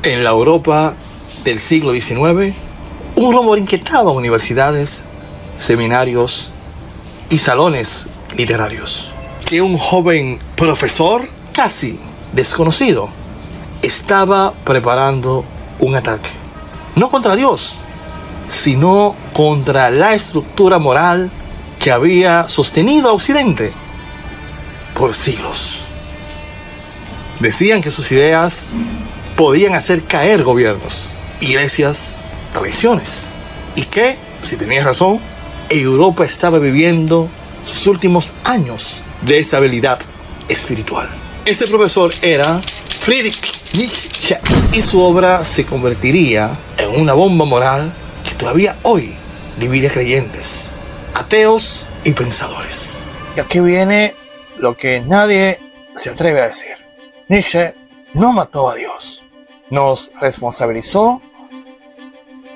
En la Europa del siglo XIX, un rumor inquietaba universidades, seminarios y salones literarios. Que un joven profesor, casi desconocido, estaba preparando un ataque. No contra Dios, sino contra la estructura moral que había sostenido a Occidente por siglos. Decían que sus ideas podían hacer caer gobiernos, iglesias, tradiciones. Y que, si tenía razón, Europa estaba viviendo sus últimos años de estabilidad espiritual. Ese profesor era Friedrich Nietzsche, y su obra se convertiría en una bomba moral que todavía hoy divide creyentes, ateos y pensadores. Y aquí viene lo que nadie se atreve a decir. Nietzsche no mató a Dios, nos responsabilizó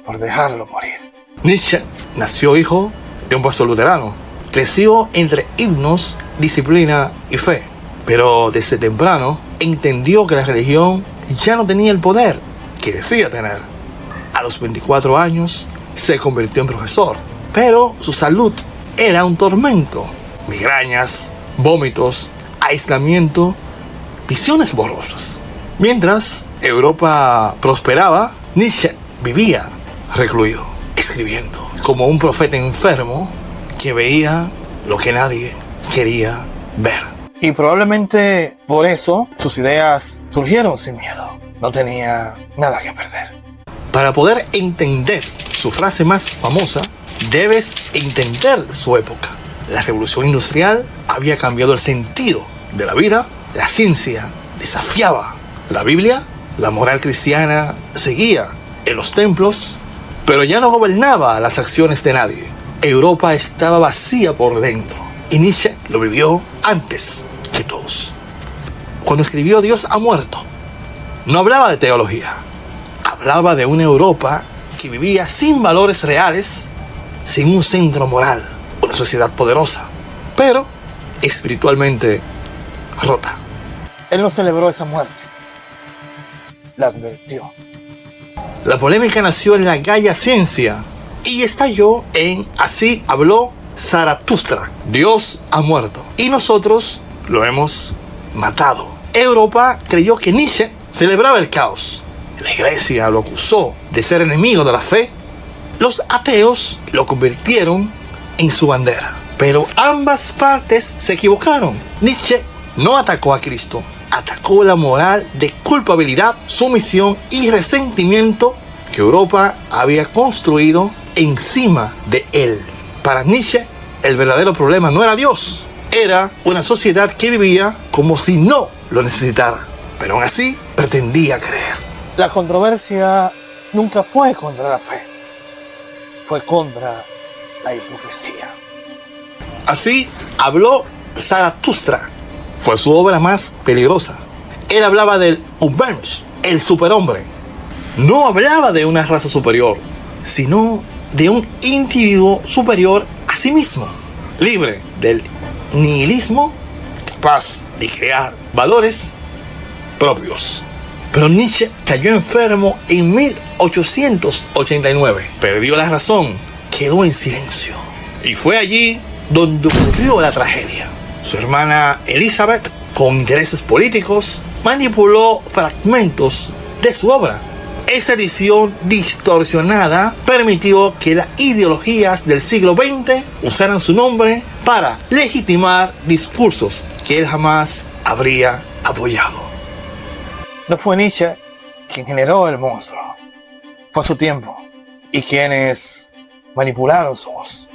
por dejarlo morir. Nietzsche nació hijo de un pastor luterano. Creció entre himnos, disciplina y fe. Pero desde temprano entendió que la religión ya no tenía el poder que decía tener. A los 24 años se convirtió en profesor. Pero su salud era un tormento. Migrañas, vómitos, aislamiento, visiones borrosas. Mientras Europa prosperaba, Nietzsche vivía recluido, escribiendo, como un profeta enfermo que veía lo que nadie quería ver. Y probablemente por eso sus ideas surgieron sin miedo. No tenía nada que perder. Para poder entender su frase más famosa, debes entender su época. La revolución industrial había cambiado el sentido de la vida. La ciencia desafiaba la Biblia. La moral cristiana seguía en los templos, pero ya no gobernaba las acciones de nadie. Europa estaba vacía por dentro, y Nietzsche lo vivió antes que todos. Cuando escribió Dios ha muerto, no hablaba de teología, hablaba de una Europa que vivía sin valores reales, sin un centro moral, una sociedad poderosa, pero espiritualmente rota. Él no celebró esa muerte, la advirtió. La polémica nació en la Gaia Ciencia y estalló en Así habló Zaratustra. Dios ha muerto y nosotros lo hemos matado. Europa creyó que Nietzsche celebraba el caos. La iglesia lo acusó de ser enemigo de la fe. Los ateos lo convirtieron en su bandera. Pero ambas partes se equivocaron. Nietzsche no atacó a Cristo, atacó la moral de culpabilidad, sumisión y resentimiento que Europa había construido encima de él. Para Nietzsche, el verdadero problema no era Dios, era una sociedad que vivía como si no lo necesitara, pero aún así pretendía creer. La controversia nunca fue contra la fe, fue contra la hipocresía. Así habló Zaratustra. Fue su obra más peligrosa. Él hablaba del Übermensch, el superhombre. No hablaba de una raza superior, sino de un individuo superior a sí mismo, libre del nihilismo, capaz de crear valores propios. Pero Nietzsche cayó enfermo en 1889. Perdió la razón, quedó en silencio. Y fue allí donde ocurrió la tragedia. Su hermana Elizabeth, con intereses políticos, manipuló fragmentos de su obra. Esa edición distorsionada permitió que las ideologías del siglo XX usaran su nombre para legitimar discursos que él jamás habría apoyado. No fue Nietzsche quien generó el monstruo, fue su tiempo y quienes manipularon su voz.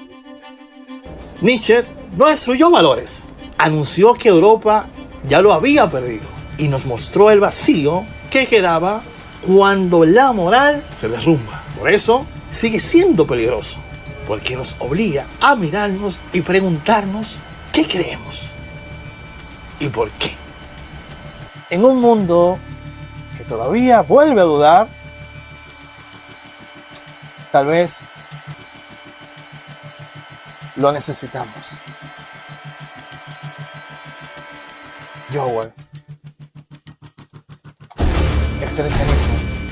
Nietzsche no destruyó valores, anunció que Europa ya lo había perdido y nos mostró el vacío que quedaba cuando la moral se derrumba. Por eso sigue siendo peligroso, porque nos obliga a mirarnos y preguntarnos qué creemos y por qué. En un mundo que todavía vuelve a dudar, tal vez lo necesitamos. Joel. Excelencia mismo.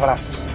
Abrazos.